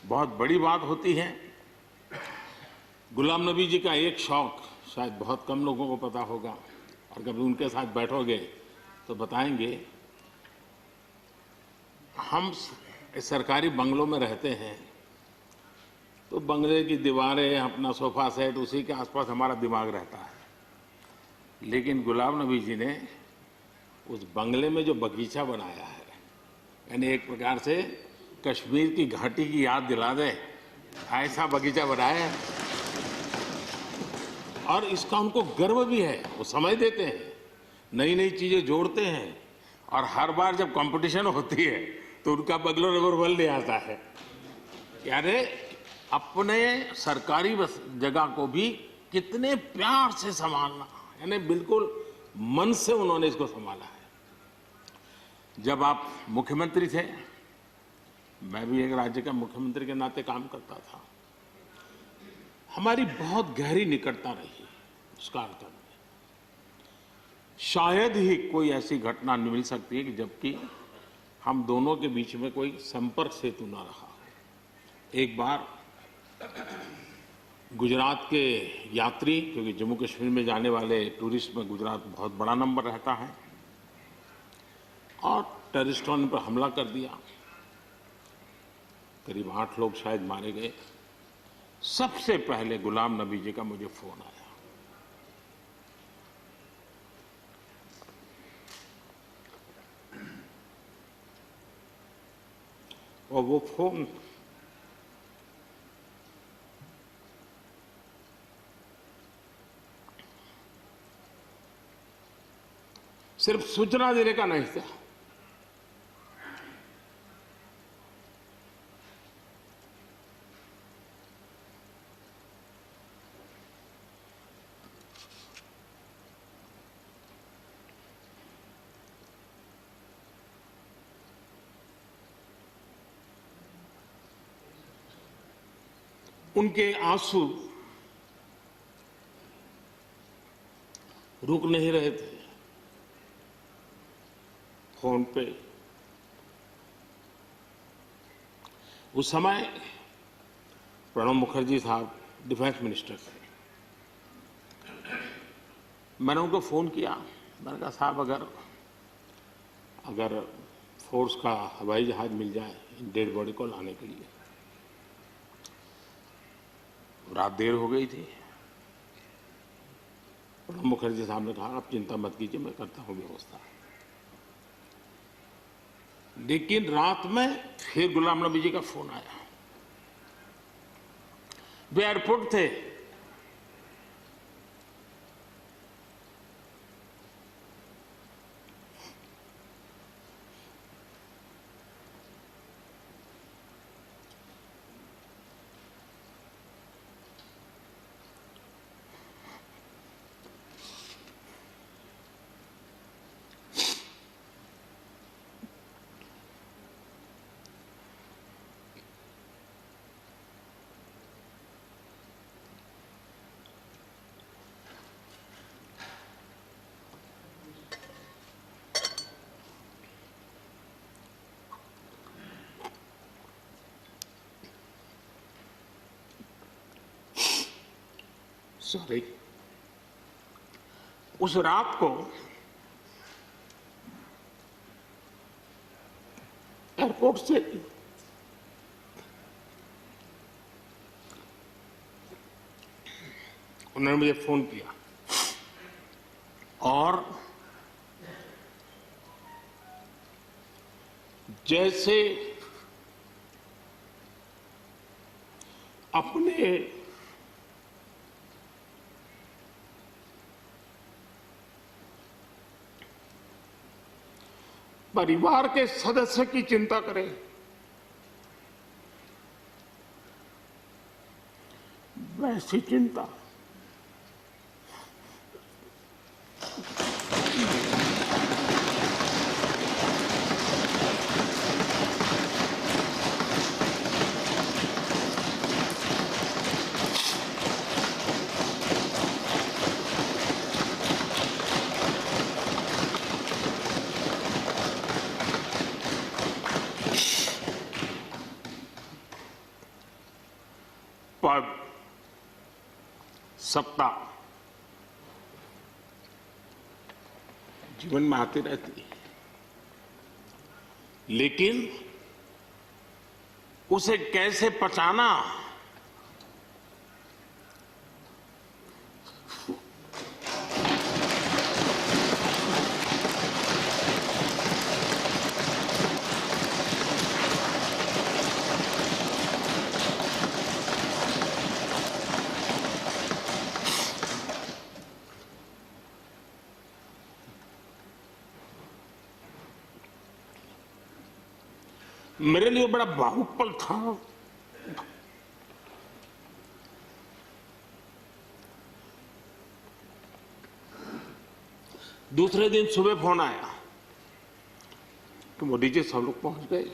बहुत बड़ी बात होती है। गुलाम नबी जी का एक शौक शायद बहुत कम लोगों को पता होगा, और कभी उनके साथ बैठोगे तो बताएंगे। हम सरकारी बंगलों में रहते हैं, तो बंगले की दीवारें, अपना सोफा सेट, उसी के आसपास हमारा दिमाग रहता है। लेकिन गुलाम नबी जी ने उस बंगले में जो बगीचा बनाया है, यानी एक प्रकार से कश्मीर की घाटी की याद दिला दे, ऐसा बगीचा बनाया है। और इसका उनको गर्व भी है, वो समय देते हैं, नई नई चीजें जोड़ते हैं, और हर बार जब कंपटीशन होती है तो उनका बगलो नंबर 1 ले आता है। यानी अपने सरकारी जगह को भी कितने प्यार से संभालना, यानी बिल्कुल मन से उन्होंने इसको संभाला है। जब आप मुख्यमंत्री थे, मैं भी एक राज्य का मुख्यमंत्री के नाते काम करता था, हमारी बहुत गहरी निकटता रही उस कार्यकाल में। शायद ही कोई ऐसी घटना मिल सकती है कि जबकि हम दोनों के बीच में कोई संपर्क सेतु ना रहा हो। एक बार गुजरात के यात्री, क्योंकि जम्मू कश्मीर में जाने वाले टूरिस्ट में गुजरात बहुत बड़ा नंबर रहता है, और टेररिस्टों ने पर हमला कर दिया, करीब 8 लोग शायद मारे गए। सबसे पहले गुलाम नबी जी का मुझे फोन आया। और वो फोन सिर्फ सूचना देने का नहीं था, उनके आंसू रुक नहीं रहे थे। फोन पे उस समय प्रणब मुखर्जी साहब डिफेंस मिनिस्टर थे। मैंने उनको फोन किया, मैंने कहा साहब अगर फोर्स का हवाई जहाज मिल जाए डेड बॉडी को लाने के लिए। रात देर हो गई थी। प्रणब मुखर्जी साहब ने कहा आप चिंता मत कीजिए, मैं करता हूं व्यवस्था। लेकिन रात में फिर गुलाम नबी जी का फोन आया। वे एयरपोर्ट थे। सॉरी, उस रात को एयरपोर्ट से उन्होंने मुझे फोन किया और जैसे अपने परिवार के सदस्य की चिंता करें, वैसी चिंता पद, सत्ता जीवन में आती रहती है, लेकिन उसे कैसे पचाना, मेरे लिए बड़ा भावुक पल था। दूसरे दिन सुबह फोन आया कि मोदी जी सब लोग पहुंच गए।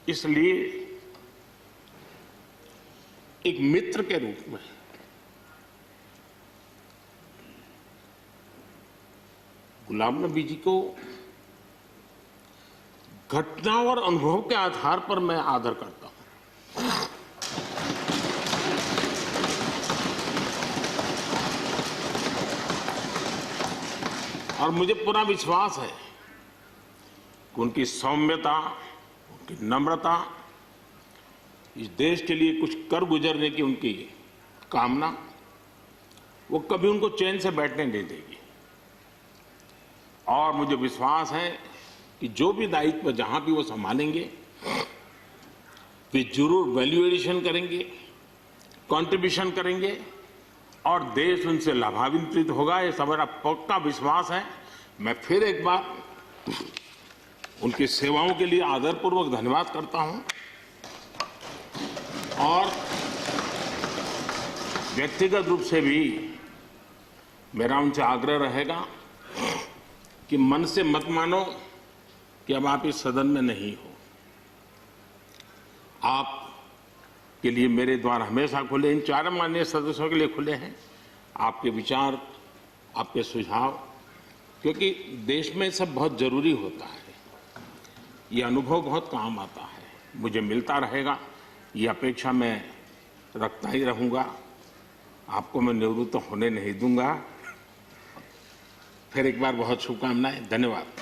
इसलिए एक मित्र के रूप में गुलाम नबी जी को घटना और अनुभव के आधार पर मैं आदर करता हूं। और मुझे पूरा विश्वास है कि उनकी सौम्यता, उनकी नम्रता, इस देश के लिए कुछ कर गुजरने की उनकी कामना वो कभी उनको चैन से बैठने नहीं देगी। और मुझे विश्वास है कि जो भी दायित्व जहां भी वो संभालेंगे वे जरूर वैल्यू एडिशन करेंगे, कंट्रीब्यूशन करेंगे और देश उनसे लाभान्वित होगा। ये सब मेरा पक्का विश्वास है। मैं फिर एक बार उनकी सेवाओं के लिए आदरपूर्वक धन्यवाद करता हूं और व्यक्तिगत रूप से भी मेरा उनसे आग्रह रहेगा कि मन से मत मानो कि अब आप इस सदन में नहीं हो। आप के लिए मेरे द्वार हमेशा खुले, इन चार माननीय सदस्यों के लिए खुले हैं। आपके विचार, आपके सुझाव, क्योंकि देश में सब बहुत जरूरी होता है। ये अनुभव बहुत काम आता है, मुझे मिलता रहेगा, ये अपेक्षा मैं रखता ही रहूंगा। आपको मैं निवृत्त होने नहीं दूंगा। फिर एक बार बहुत शुभकामनाएं, धन्यवाद।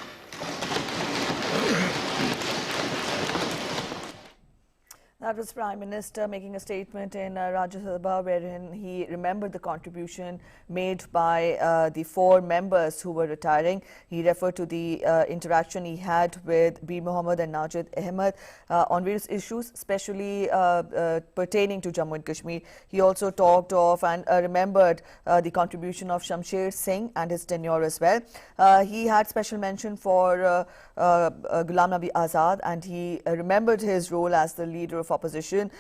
That was Prime Minister making a statement in Rajya Sabha wherein he remembered the contribution made by the 4 members who were retiring. He referred to the interaction he had with Bir Mohammed and Najib Ahmed on various issues, especially pertaining to Jammu and Kashmir. He also talked of and remembered the contribution of Shamsher Singh and his tenure as well. He had special mention for Ghulam Nabi Azad, and he remembered his role as the leader of opposition.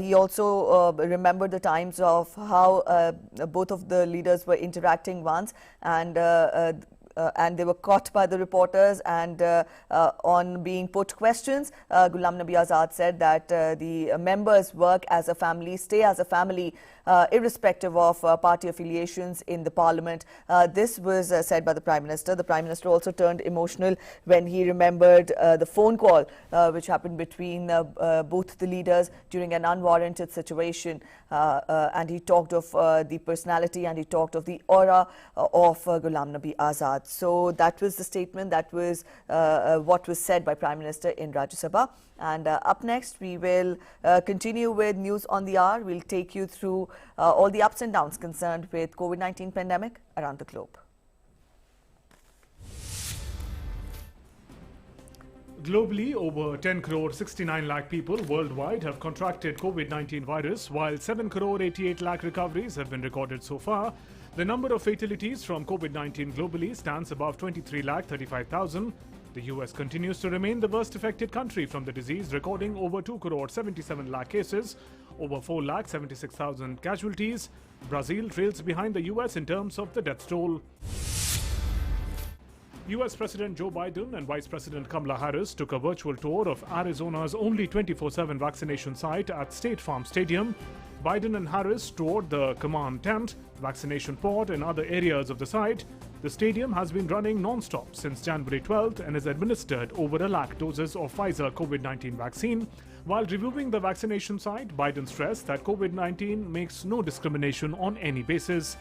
He also remembered the times of how both of the leaders were interacting once, and they were caught by the reporters, and on being put questions, Ghulam Nabi Azad said that the members work as a family, stay as a family, irrespective of party affiliations in the parliament. This was said by the Prime Minister. The Prime Minister also turned emotional when he remembered the phone call which happened between both the leaders during an unwarranted situation, and he talked of the personality and he talked of the aura of Ghulam Nabi Azad. So that was the statement, that was what was said by Prime Minister in Rajya Sabha. And up next, we will continue with News on the Hour. We'll take you through all the ups and downs concerned with COVID-19 pandemic around the globe. Globally, over 10 crore 69 lakh people worldwide have contracted COVID-19 virus, while 7 crore 88 lakh recoveries have been recorded so far. The number of fatalities from COVID-19 globally stands above 23 lakh 35,000. The US continues to remain the worst affected country from the disease, recording over 2 crore 77 lakh cases, over 4 lakh 76,000 casualties. Brazil trails behind the US in terms of the death toll. US President Joe Biden and Vice President Kamala Harris took a virtual tour of Arizona's only 24/7 vaccination site at State Farm Stadium. Biden and Harris toured the command tent, vaccination pod and other areas of the site. The stadium has been running non-stop since January 12th and has administered over 1 lakh doses of Pfizer COVID-19 vaccine. While reviewing the vaccination site, Biden stressed that COVID-19 makes no discrimination on any basis.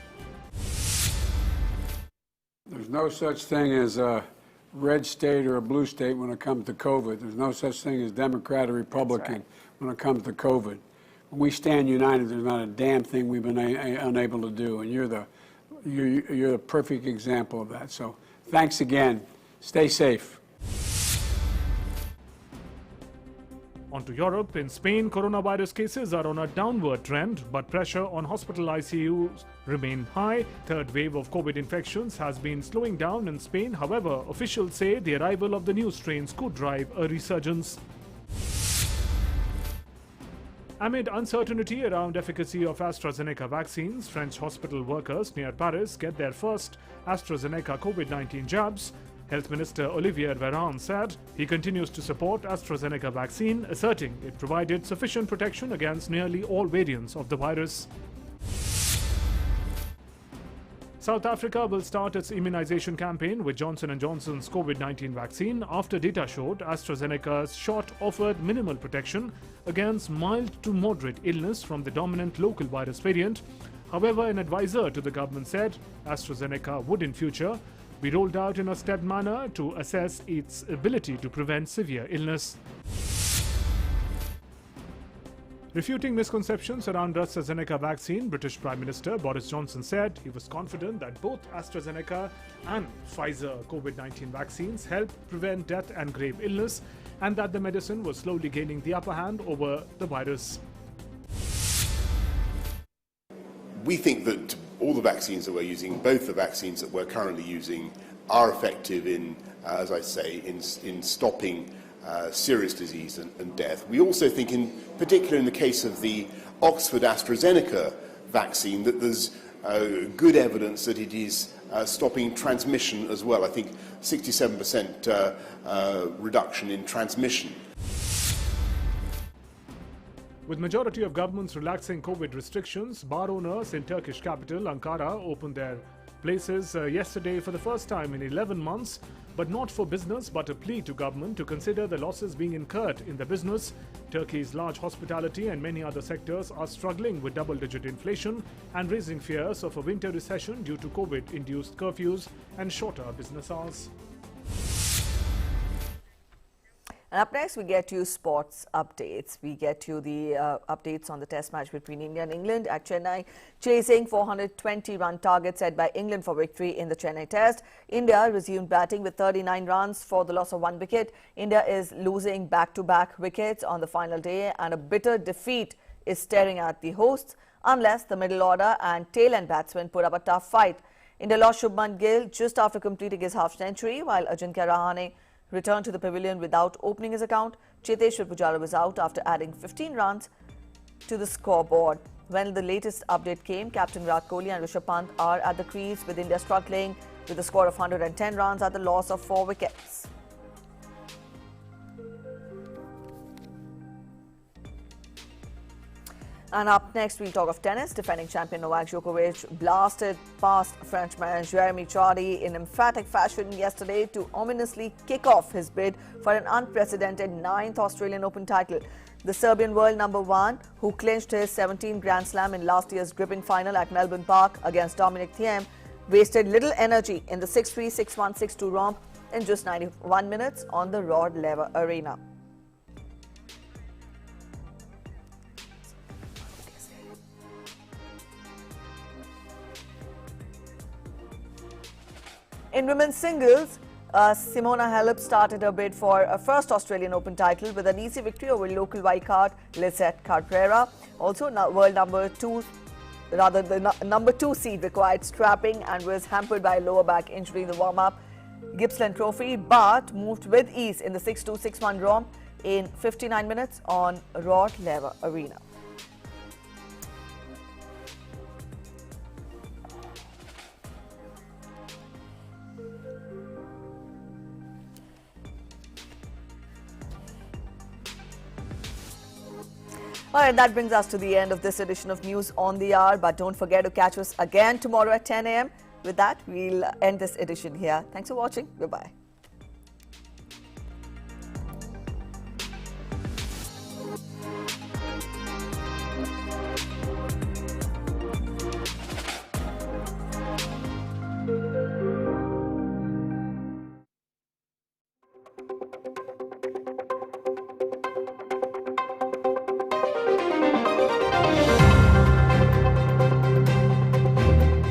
There's no such thing as a red state or a blue state when it comes to COVID. There's no such thing as Democrat or Republican when it comes to COVID. When we stand united, there's not a damn thing we've been unable to do, and you're the perfect example of that. So thanks again. Stay safe. On to Europe. In Spain, coronavirus cases are on a downward trend, but pressure on hospital ICUs remain high. Third wave of COVID infections has been slowing down in Spain. However, officials say the arrival of the new strains could drive a resurgence. Amid uncertainty around efficacy of AstraZeneca vaccines, French hospital workers near Paris get their first AstraZeneca COVID-19 jabs. Health Minister Olivier Véran said he continues to support AstraZeneca vaccine, asserting it provided sufficient protection against nearly all variants of the virus. South Africa will start its immunization campaign with Johnson & Johnson's COVID-19 vaccine after data showed AstraZeneca's shot offered minimal protection against mild to moderate illness from the dominant local virus variant. However, an advisor to the government said AstraZeneca would in future be rolled out in a stepped manner to assess its ability to prevent severe illness. Refuting misconceptions around AstraZeneca vaccine, British Prime Minister Boris Johnson said he was confident that both AstraZeneca and Pfizer COVID-19 vaccines help prevent death and grave illness, and that the medicine was slowly gaining the upper hand over the virus. We think that all the vaccines that we're using, both the vaccines that we're currently using, are effective in, as I say, in stopping serious disease and death. We also think, in particular in the case of the Oxford AstraZeneca vaccine, that there's good evidence that it is stopping transmission as well. I think 67% reduction in transmission. With majority of governments relaxing COVID restrictions, bar owners in Turkish capital Ankara opened their places yesterday for the first time in 11 months, but not for business, but a plea to government to consider the losses being incurred in the business. Turkey's large hospitality and many other sectors are struggling with double-digit inflation and raising fears of a winter recession due to COVID-induced curfews and shorter business hours. And up next, we get you sports updates. We get you the updates on the test match between India and England at Chennai, chasing 420-run target set by England for victory in the Chennai test. India resumed batting with 39 runs for the loss of 1 wicket. India is losing back-to-back wickets on the final day, and a bitter defeat is staring at the hosts unless the middle order and tail-end batsmen put up a tough fight. India lost Shubman Gill just after completing his half-century, while Ajinkya Rahane returned to the pavilion without opening his account. Cheteshwar Pujara was out after adding 15 runs to the scoreboard. When the latest update came, Captain Virat Kohli and Rishabh Pant are at the crease, with India struggling with a score of 110 runs at the loss of 4 wickets. And up next, we'll talk of tennis. Defending champion Novak Djokovic blasted past Frenchman Jeremy Chardy in emphatic fashion yesterday to ominously kick off his bid for an unprecedented 9th Australian Open title. The Serbian world number 1, who clinched his 17th Grand Slam in last year's gripping final at Melbourne Park against Dominic Thiem, wasted little energy in the 6-3, 6-1, 6-2 romp in just 91 minutes on the Rod Laver Arena. In women's singles, Simona Halep started her bid for a first Australian Open title with an easy victory over local wildcard Lizette Cabrera. Also, world number 2, the number 2 seed required strapping and was hampered by a lower back injury in the warm-up Gippsland Trophy, but moved with ease in the 6-2, 6-1 romp in 59 minutes on Rod Laver Arena. Alright, that brings us to the end of this edition of News on the Hour, but don't forget to catch us again tomorrow at 10 a.m. With that, we'll end this edition here. Thanks for watching. Goodbye.